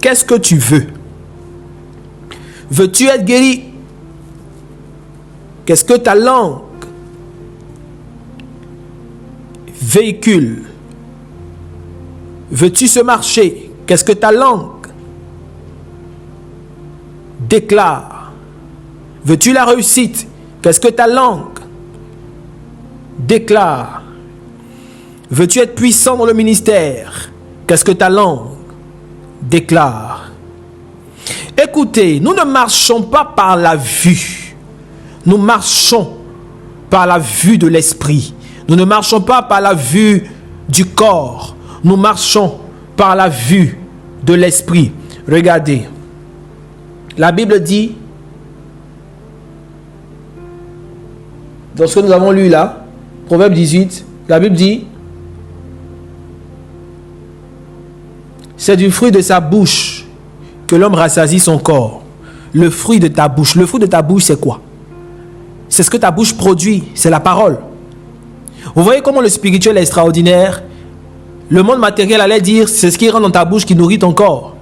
Qu'est-ce que tu veux? Veux-tu être guéri? Qu'est-ce que ta langue véhicule? Veux-tu ce marché? Qu'est-ce que ta langue déclare? Veux-tu la réussite? Qu'est-ce que ta langue déclare? Veux-tu être puissant dans le ministère? Qu'est-ce que ta langue déclare? Écoutez, nous ne marchons pas par la vue. Nous marchons par la vue de l'esprit. Nous ne marchons pas par la vue du corps. Nous marchons par la vue de l'esprit. Regardez. La Bible dit, dans ce que nous avons lu là, Proverbe 18, la Bible dit, c'est du fruit de sa bouche que l'homme rassasie son corps. Le fruit de ta bouche. Le fruit de ta bouche, c'est quoi? C'est ce que ta bouche produit, c'est la parole. Vous voyez comment le spirituel est extraordinaire? Le monde matériel allait dire, c'est ce qui rentre dans ta bouche qui nourrit ton corps.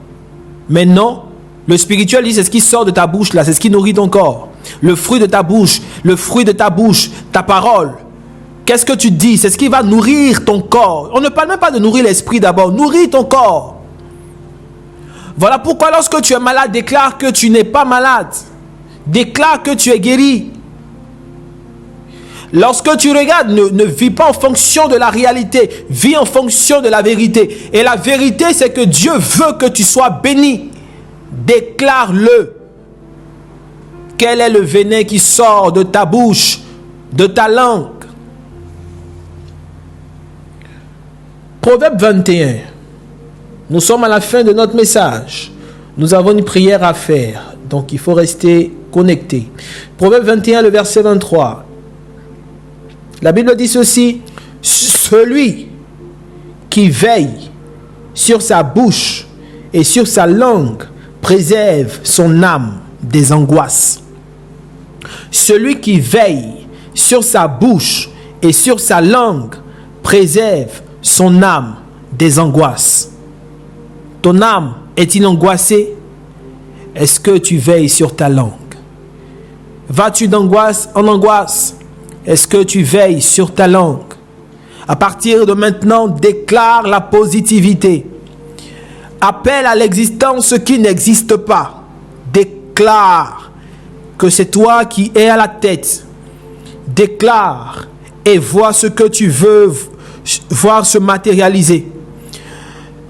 Mais non, le spirituel dit, c'est ce qui sort de ta bouche là, c'est ce qui nourrit ton corps. Le fruit de ta bouche, ta parole. Qu'est-ce que tu dis? C'est ce qui va nourrir ton corps. On ne parle même pas de nourrir l'esprit d'abord, nourrir ton corps. Voilà pourquoi lorsque tu es malade, déclare que tu n'es pas malade. Déclare que tu es guéri. Lorsque tu regardes, ne vis pas en fonction de la réalité, vis en fonction de la vérité. Et la vérité, c'est que Dieu veut que tu sois béni. Déclare-le. Quel est le venin qui sort de ta bouche, de ta langue? Proverbe 21. Nous sommes à la fin de notre message. Nous avons une prière à faire. Donc il faut rester connecté. Proverbe 21, le verset 23. La Bible dit ceci: celui qui veille sur sa bouche et sur sa langue préserve son âme des angoisses. Celui qui veille sur sa bouche et sur sa langue préserve son âme des angoisses. Ton âme est-il angoissée? Est-ce que tu veilles sur ta langue? Vas-tu d'angoisse en angoisse? Est-ce que tu veilles sur ta langue? À partir de maintenant, déclare la positivité. Appelle à l'existence ce qui n'existe pas. Déclare que c'est toi qui es à la tête. Déclare et vois ce que tu veux voir se matérialiser.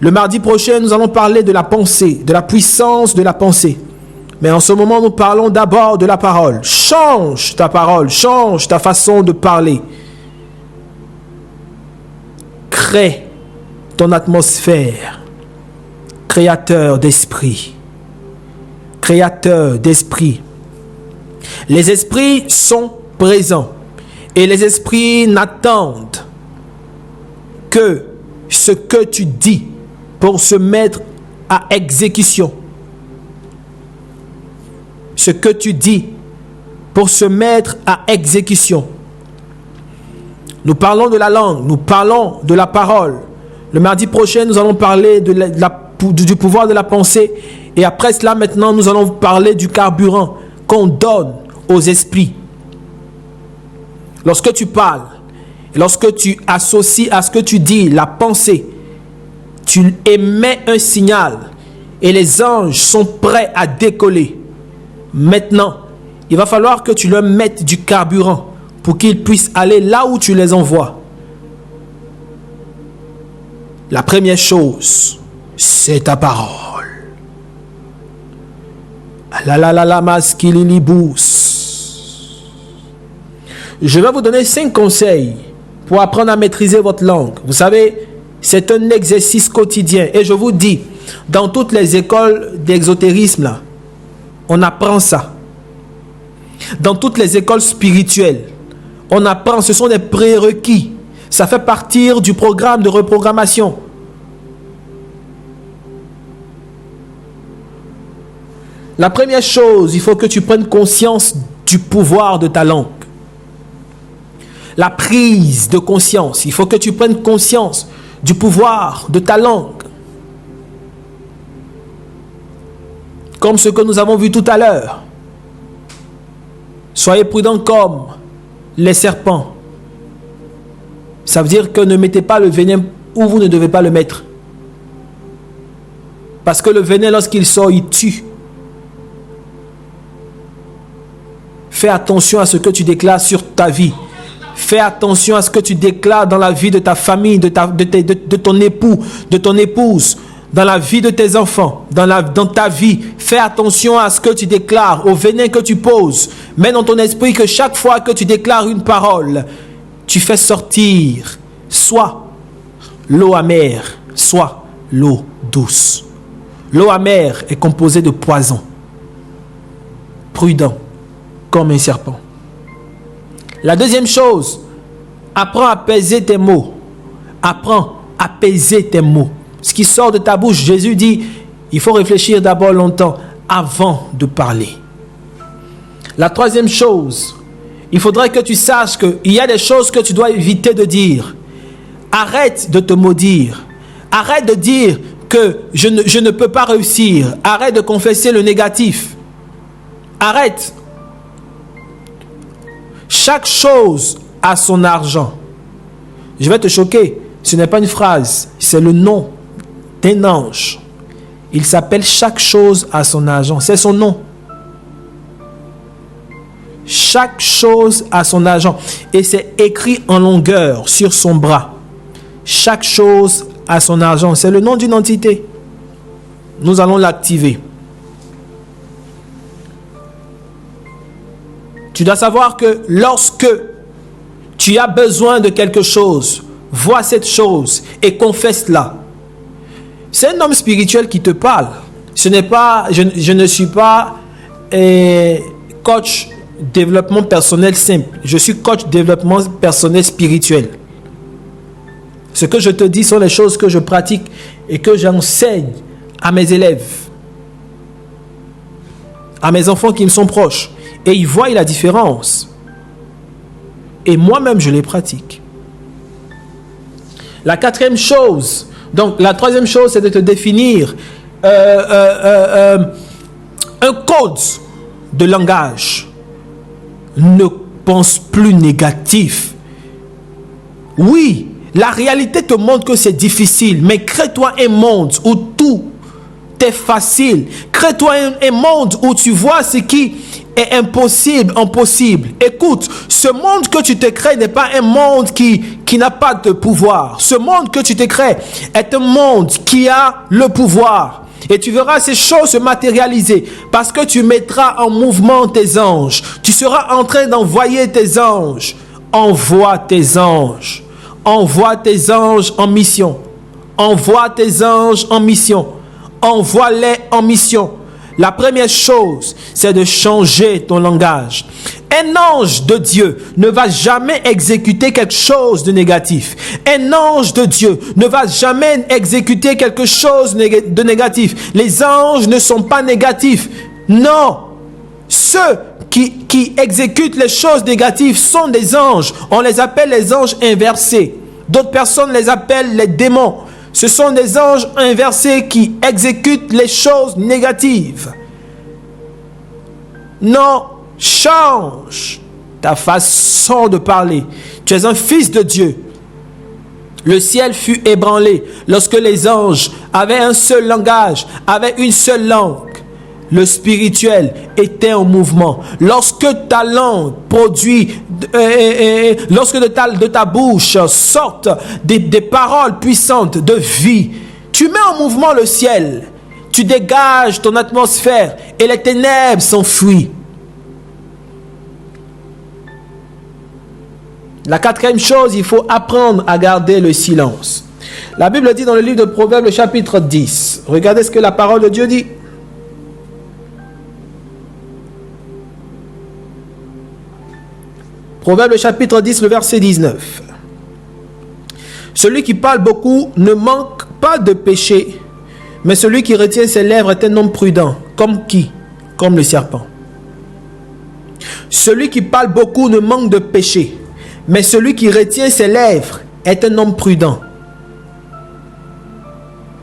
Le mardi prochain, nous allons parler de la pensée, de la puissance de la pensée. Mais en ce moment, nous parlons d'abord de la parole. Change ta parole, change ta façon de parler. Crée ton atmosphère. Créateur d'esprit. Créateur d'esprit. Les esprits sont présents. Et les esprits n'attendent que ce que tu dis pour se mettre à exécution. Ce que tu dis pour se mettre à exécution. Nous parlons de la langue, nous parlons de la parole. Le mardi prochain, nous allons parler du pouvoir de la pensée. Et après cela, maintenant, nous allons parler du carburant qu'on donne aux esprits. Lorsque tu parles, lorsque tu associes à ce que tu dis la pensée, tu émets un signal. et les anges sont prêts à décoller. Maintenant, il va falloir que tu leur mettes du carburant pour qu'ils puissent aller là où tu les envoies. La première chose, c'est ta parole. Je vais vous donner 5 conseils pour apprendre à maîtriser votre langue. Vous savez, c'est un exercice quotidien. Et je vous dis, dans toutes les écoles d'exotérisme, là, on apprend ça. Dans toutes les écoles spirituelles, on apprend, ce sont des prérequis. Ça fait partie du programme de reprogrammation. La première chose, il faut que tu prennes conscience du pouvoir de ta langue. La prise de conscience, il faut que tu prennes conscience du pouvoir de ta langue. Comme ce que nous avons vu tout à l'heure. Soyez prudents comme les serpents. Ça veut dire que ne mettez pas le venin où vous ne devez pas le mettre. Parce que le venin, lorsqu'il sort, il tue. Fais attention à ce que tu déclares sur ta vie. Fais attention à ce que tu déclares dans la vie de ta famille, de ton époux, de ton épouse, dans la vie de tes enfants, dans ta vie. Fais attention à ce que tu déclares, au venin que tu poses. Mets dans ton esprit que chaque fois que tu déclares une parole, tu fais sortir soit l'eau amère, soit l'eau douce. L'eau amère est composée de poison. Prudent, comme un serpent. La deuxième chose, apprends à apaiser tes mots. Apprends à apaiser tes mots. Ce qui sort de ta bouche, Jésus dit, il faut réfléchir d'abord longtemps avant de parler. La troisième chose, il faudrait que tu saches qu'il y a des choses que tu dois éviter de dire. Arrête de te maudire. Arrête de dire que je ne peux pas réussir. Arrête de confesser le négatif. Arrête. Chaque chose a son argent. Je vais te choquer. Ce n'est pas une phrase, c'est le nom d'un ange. Il s'appelle chaque chose a son argent. C'est son nom. Chaque chose a son argent. Et c'est écrit en longueur sur son bras. Chaque chose a son argent. C'est le nom d'une entité. Nous allons l'activer. Tu dois savoir que lorsque tu as besoin de quelque chose, vois cette chose et confesse-la. C'est un homme spirituel qui te parle. Ce n'est pas, je ne suis pas coach développement personnel simple. Je suis coach développement personnel spirituel. Ce que je te dis sont les choses que je pratique et que j'enseigne à mes élèves, à mes enfants qui me sont proches. Et ils voient la différence. Et moi-même, je les pratique. La quatrième chose, donc la troisième chose, c'est de te définir un code de langage. Ne pense plus négatif. Oui, la réalité te montre que c'est difficile, mais crée-toi un monde où tout est facile. Crée-toi un monde où tu vois ce qui est impossible. Écoute, ce monde que tu te crées n'est pas un monde qui n'a pas de pouvoir. Ce monde que tu te crées est un monde qui a le pouvoir. Et tu verras ces choses se matérialiser parce que tu mettras en mouvement tes anges. Tu seras en train d'envoyer tes anges. Envoie tes anges. Envoie tes anges en mission. Envoie tes anges en mission. Envoie-les en mission. La première chose, c'est de changer ton langage. Un ange de Dieu ne va jamais exécuter quelque chose de négatif. Un ange de Dieu ne va jamais exécuter quelque chose de négatif. Les anges ne sont pas négatifs. Non. Ceux qui exécutent les choses négatives sont des anges. On les appelle les anges inversés. D'autres personnes les appellent les démons. Ce sont des anges inversés qui exécutent les choses négatives. Non, change ta façon de parler. Tu es un fils de Dieu. Le ciel fut ébranlé lorsque les anges avaient un seul langage, avaient une seule langue. Le spirituel était en mouvement. Lorsque ta langue produit, lorsque de ta bouche sortent des paroles puissantes de vie, tu mets en mouvement le ciel. Tu dégages ton atmosphère et les ténèbres s'enfuient. La quatrième chose, il faut apprendre à garder le silence. La Bible dit dans le livre de Proverbes, le chapitre 10. Regardez ce que la parole de Dieu dit. Proverbe chapitre 10, le verset 19. Celui qui parle beaucoup ne manque pas de péché, mais celui qui retient ses lèvres est un homme prudent. Comme qui? Comme le serpent. Celui qui parle beaucoup ne manque de péché, mais celui qui retient ses lèvres est un homme prudent.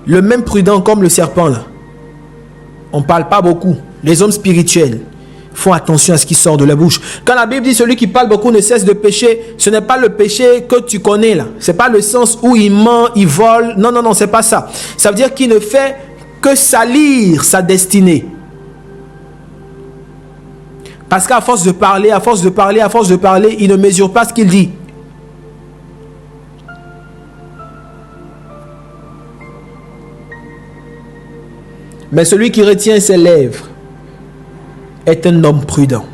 Le même prudent comme le serpent là. On ne parle pas beaucoup. Les hommes spirituels font attention à ce qui sort de la bouche. Quand la Bible dit celui qui parle beaucoup ne cesse de pécher, ce n'est pas le péché que tu connais là. Ce n'est pas le sens où il ment, il vole. Non, non, non, ce n'est pas ça. Ça veut dire qu'il ne fait que salir sa destinée. Parce qu'à force de parler, à force de parler, à force de parler, il ne mesure pas ce qu'il dit. Mais celui qui retient ses lèvres est un homme prudent.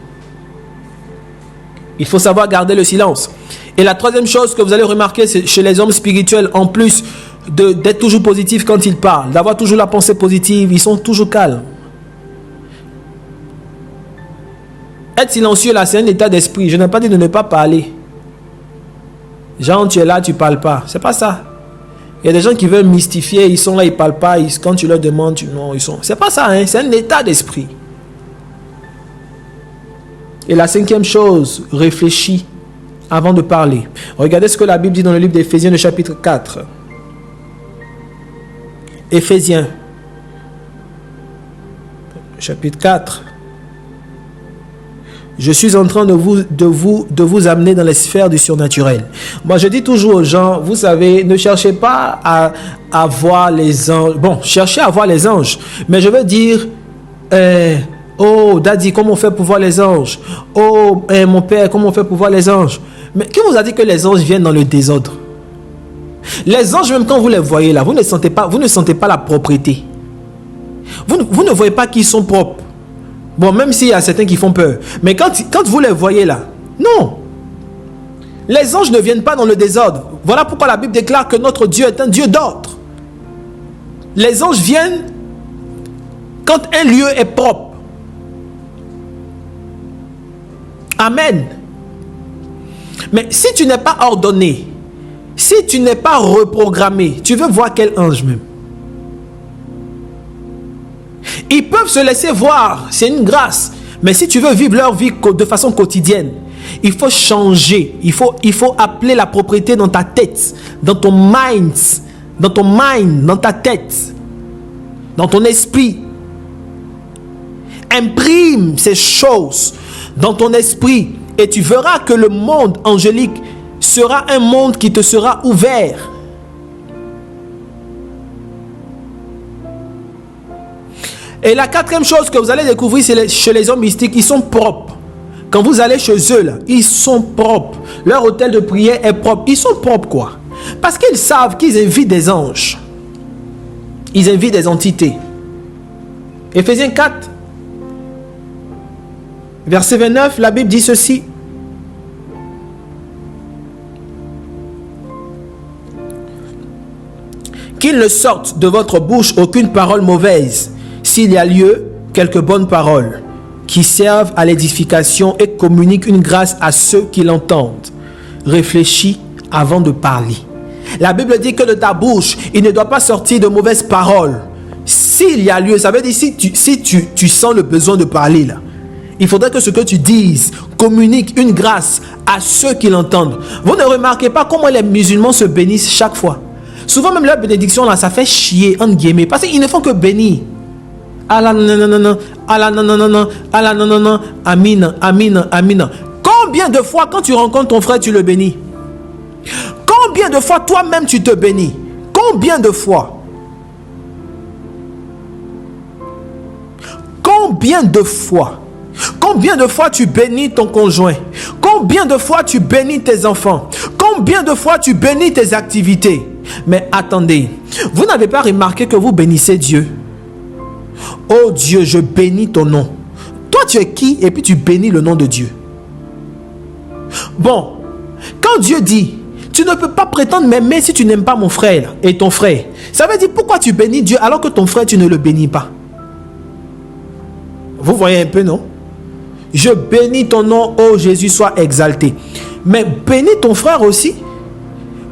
Il faut savoir garder le silence. Et la troisième chose que vous allez remarquer chez les hommes spirituels, en plus d'être toujours positifs quand ils parlent, d'avoir toujours la pensée positive, ils sont toujours calmes. Être silencieux là, c'est un état d'esprit. Je n'ai pas dit de ne pas parler. Genre, tu es là, tu ne parles pas. C'est pas ça. Il y a des gens qui veulent mystifier, ils sont là, ils ne parlent pas. Quand tu leur demandes, non, ils sont. C'est pas ça, hein? C'est un état d'esprit. Et la cinquième chose, réfléchis avant de parler. Regardez ce que la Bible dit dans le livre d'Éphésiens, le chapitre 4. Éphésiens, chapitre 4. Je suis en train de vous amener dans les sphères du surnaturel. Moi, je dis toujours aux gens, vous savez, ne cherchez pas à voir les anges. Bon, cherchez à voir les anges. Mais je veux dire, oh, Daddy, comment on fait pour voir les anges? Oh, mon père, comment on fait pour voir les anges? Mais qui vous a dit que les anges viennent dans le désordre? Les anges, même quand vous les voyez là, vous ne sentez pas la propreté. Vous ne voyez pas qu'ils sont propres. Bon, même s'il y a certains qui font peur. Mais quand vous les voyez là, non. Les anges ne viennent pas dans le désordre. Voilà pourquoi la Bible déclare que notre Dieu est un Dieu d'ordre. Les anges viennent quand un lieu est propre. Amen. Mais si tu n'es pas ordonné, si tu n'es pas reprogrammé, tu veux voir quel ange même? Ils peuvent se laisser voir, c'est une grâce. Mais si tu veux vivre leur vie de façon quotidienne, il faut changer. Il faut appeler la propriété dans ta tête, dans ton mind, dans ta tête, dans ton esprit. Imprime ces choses dans ton esprit et tu verras que le monde angélique sera un monde qui te sera ouvert. Et la quatrième chose que vous allez découvrir, c'est chez les hommes mystiques, ils sont propres. Quand vous allez chez eux, là, ils sont propres. Leur hôtel de prière est propre. Ils sont propres quoi? Parce qu'ils savent qu'ils invitent des anges. Ils invitent des entités. Éphésiens 4, verset 29, la Bible dit ceci. Qu'il ne sorte de votre bouche aucune parole mauvaise, s'il y a lieu, quelques bonnes paroles qui servent à l'édification et communiquent une grâce à ceux qui l'entendent. Réfléchis avant de parler. La Bible dit que de ta bouche, il ne doit pas sortir de mauvaises paroles. S'il y a lieu, ça veut dire si tu sens le besoin de parler là, il faudrait que ce que tu dises communique une grâce à ceux qui l'entendent. Vous ne remarquez pas comment les musulmans se bénissent chaque fois? Souvent même leur bénédiction là, ça fait chier entre guillemets parce qu'ils ne font que bénir. Allah nanana, Allah nanana, Allah nanana, amina, amina, amina. Combien de fois quand tu rencontres ton frère tu le bénis? Combien de fois toi-même tu te bénis? Combien de fois? Combien de fois? Combien de fois tu bénis ton conjoint? Combien de fois tu bénis tes enfants? Combien de fois tu bénis tes activités? Mais attendez, vous n'avez pas remarqué que vous bénissez Dieu? Oh Dieu, je bénis ton nom. Toi, tu es qui? Et puis tu bénis le nom de Dieu. Bon, quand Dieu dit, tu ne peux pas prétendre m'aimer si tu n'aimes pas mon frère et ton frère. Ça veut dire pourquoi tu bénis Dieu alors que ton frère, tu ne le bénis pas? Vous voyez un peu, non? Je bénis ton nom, oh Jésus, sois exalté. Mais bénis ton frère aussi.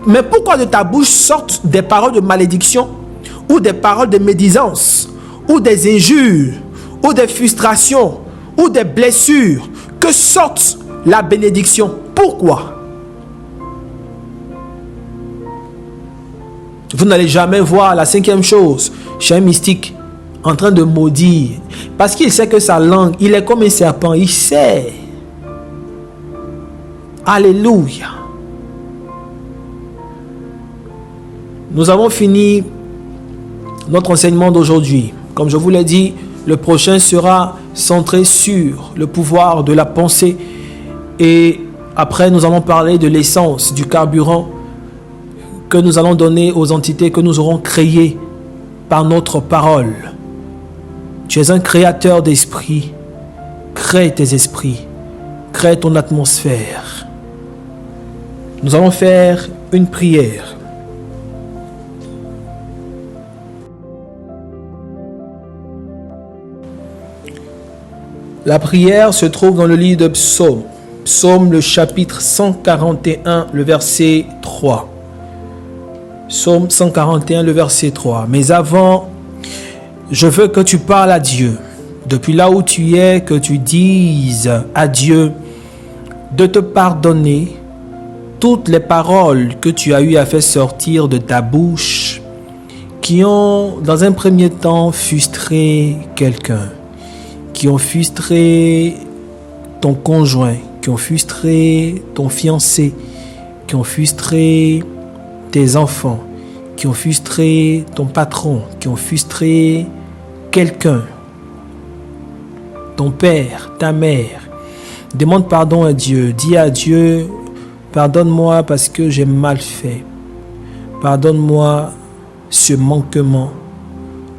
Mais pourquoi de ta bouche sortent des paroles de malédiction ou des paroles de médisance ou des injures ou des frustrations ou des blessures? Que sorte la bénédiction? Pourquoi? Vous n'allez jamais voir la cinquième chose chez un mystique en train de maudire. Parce qu'il sait que sa langue, il est comme un serpent. Il sait. Alléluia. Nous avons fini notre enseignement d'aujourd'hui. Comme je vous l'ai dit, le prochain sera centré sur le pouvoir de la pensée. Et après, nous allons parler de l'essence, du carburant que nous allons donner aux entités que nous aurons créées par notre parole. Tu es un créateur d'esprit. Crée tes esprits. Crée ton atmosphère. Nous allons faire une prière. La prière se trouve dans le livre de Psaume. Psaume, le chapitre 141, le verset 3. Psaume 141, le verset 3. Mais avant, je veux que tu parles à Dieu. Depuis là où tu es, que tu dises à Dieu de te pardonner toutes les paroles que tu as eu à faire sortir de ta bouche qui ont, dans un premier temps, frustré quelqu'un, qui ont frustré ton conjoint, qui ont frustré ton fiancé, qui ont frustré tes enfants, qui ont frustré ton patron, qui ont frustré quelqu'un, ton père, ta mère. Demande pardon à Dieu. Dis à Dieu, pardonne-moi parce que j'ai mal fait. Pardonne-moi ce manquement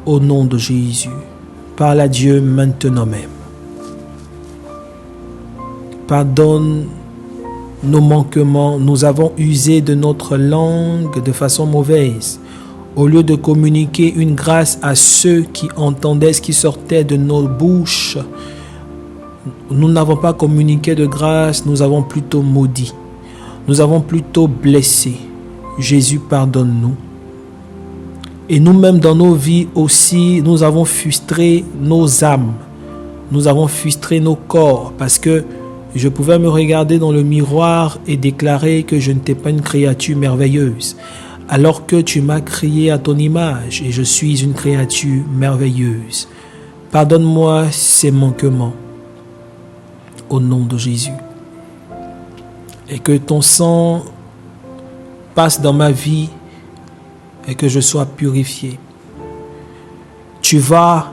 au nom de Jésus. Parle à Dieu maintenant même. Pardonne nos manquements. Nous avons usé de notre langue de façon mauvaise. Au lieu de communiquer une grâce à ceux qui entendaient ce qui sortait de nos bouches, nous n'avons pas communiqué de grâce, nous avons plutôt maudit. Nous avons plutôt blessé. Jésus, pardonne-nous. Et nous-mêmes dans nos vies aussi, nous avons frustré nos âmes. Nous avons frustré nos corps parce que je pouvais me regarder dans le miroir et déclarer que je n'étais pas une créature merveilleuse. Alors que tu m'as créé à ton image et je suis une créature merveilleuse. Pardonne-moi ces manquements au nom de Jésus. Et que ton sang passe dans ma vie et que je sois purifié. Tu vas,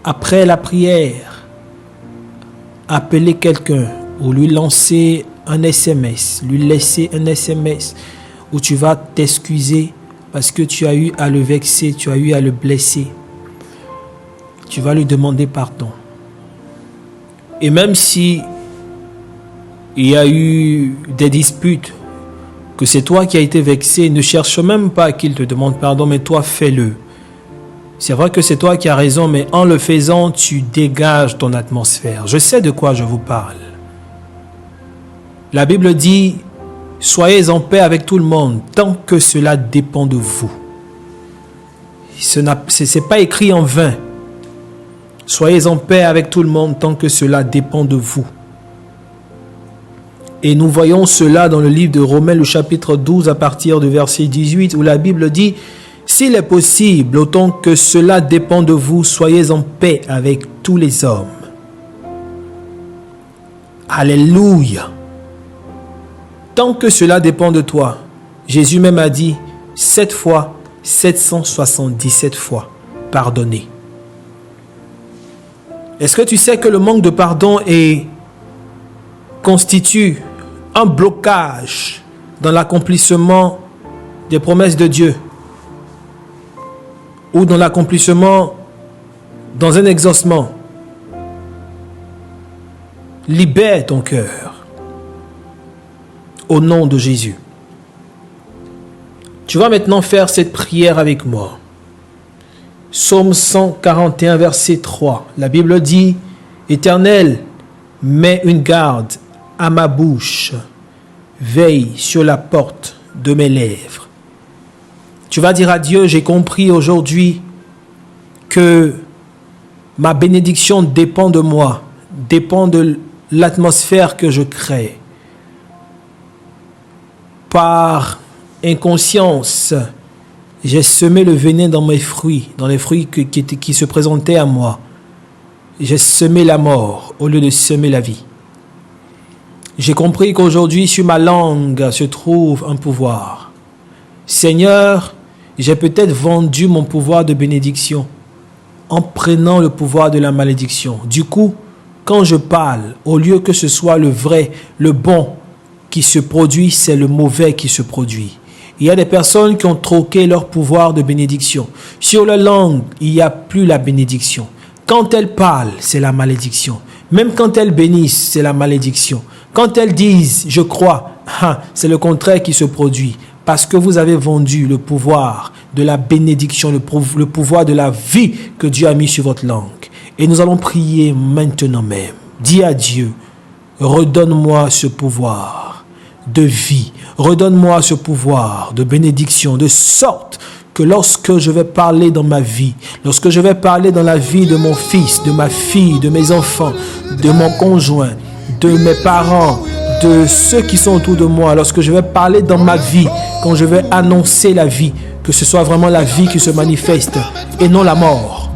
après la prière, appeler quelqu'un ou lui lancer un SMS, lui laisser un SMS où tu vas t'excuser parce que tu as eu à le vexer, tu as eu à le blesser. Tu vas lui demander pardon. Et même si il y a eu des disputes, que c'est toi qui as été vexé, ne cherche même pas qu'il te demande pardon, mais toi fais-le. C'est vrai que c'est toi qui as raison, mais en le faisant, tu dégages ton atmosphère. Je sais de quoi je vous parle. La Bible dit, soyez en paix avec tout le monde, tant que cela dépend de vous. Ce n'est pas écrit en vain. Soyez en paix avec tout le monde, tant que cela dépend de vous. Et nous voyons cela dans le livre de Romains, le chapitre 12, à partir du verset 18, où la Bible dit, « S'il est possible, autant que cela dépend de vous, soyez en paix avec tous les hommes. » Alléluia. Tant que cela dépend de toi, Jésus même a dit 7 fois, 777 fois, pardonner. Est-ce que tu sais que le manque de pardon constitue un blocage dans l'accomplissement des promesses de Dieu ou dans l'accomplissement, dans un exaucement? Libère ton cœur au nom de Jésus. Tu vas maintenant faire cette prière avec moi. Psaume 141, verset 3. La Bible dit, « Éternel, mets une garde à ma bouche, veille sur la porte de mes lèvres. » Tu vas dire à Dieu, j'ai compris aujourd'hui que ma bénédiction dépend de moi, dépend de l'atmosphère que je crée. Par inconscience, j'ai semé le venin dans mes fruits, dans les fruits qui se présentaient à moi. J'ai semé la mort au lieu de semer la vie. J'ai compris qu'aujourd'hui, sur ma langue se trouve un pouvoir. Seigneur, j'ai peut-être vendu mon pouvoir de bénédiction en prenant le pouvoir de la malédiction. Du coup, quand je parle, au lieu que ce soit le vrai, le bon qui se produit, c'est le mauvais qui se produit. Il y a des personnes qui ont troqué leur pouvoir de bénédiction. Sur leur langue, il n'y a plus la bénédiction. Quand elles parlent, c'est la malédiction. Même quand elles bénissent, c'est la malédiction. Quand elles disent « je crois », c'est le contraire qui se produit. Parce que vous avez vendu le pouvoir de la bénédiction, le pouvoir de la vie que Dieu a mis sur votre langue. Et nous allons prier maintenant même. Dis à Dieu, redonne-moi ce pouvoir de vie. Redonne-moi ce pouvoir de bénédiction, de sorte que lorsque je vais parler dans ma vie, lorsque je vais parler dans la vie de mon fils, de ma fille, de mes enfants, de mon conjoint, de mes parents, de ceux qui sont autour de moi, lorsque je vais parler dans ma vie, quand je vais annoncer la vie, que ce soit vraiment la vie qui se manifeste et non la mort.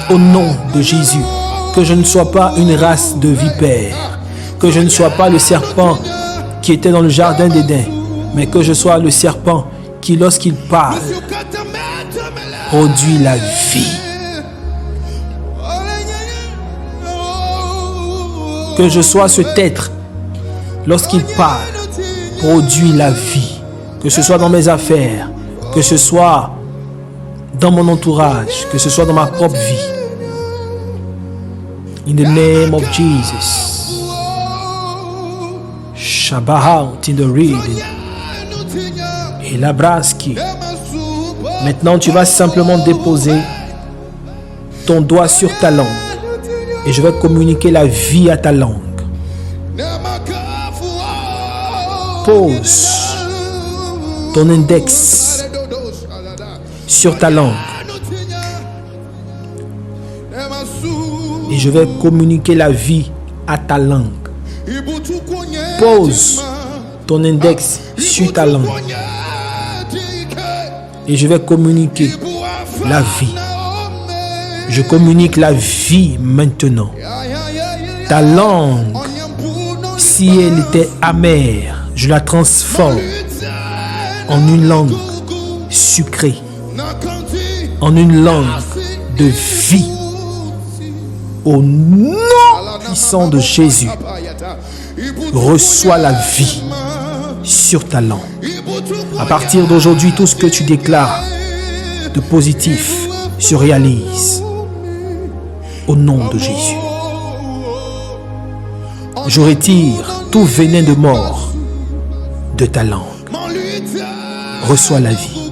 Au nom de Jésus, que je ne sois pas une race de vipères, que je ne sois pas le serpent qui était dans le jardin d'Éden, mais que je sois le serpent qui, lorsqu'il parle, produit la vie. Que je sois cet être, lorsqu'il parle, produit la vie. Que ce soit dans mes affaires, que ce soit dans mon entourage, que ce soit dans ma propre vie. In the name of Jesus. Shabbat in the reading. Et la braski. Maintenant, tu vas simplement déposer ton doigt sur ta langue. Et je vais communiquer la vie à ta langue. Pose ton index sur ta langue. Et je vais communiquer la vie à ta langue. Pose ton index sur ta langue. Et je vais communiquer la vie. Je communique la vie maintenant. Ta langue, si elle était amère, je la transforme en une langue sucrée, en une langue de vie. Au nom puissant de Jésus, reçois la vie sur ta langue. À partir d'aujourd'hui, tout ce que tu déclares de positif se réalise. Au nom de Jésus. Je retire tout venin de mort de ta langue. Reçois la vie.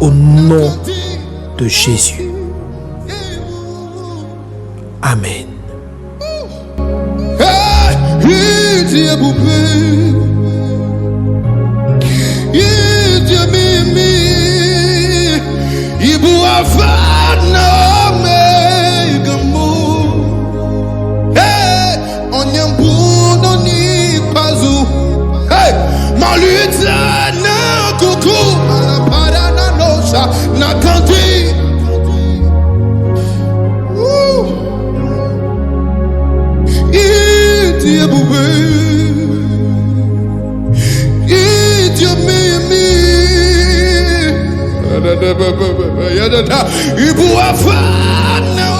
Au nom de Jésus. Amen. Il pourra faire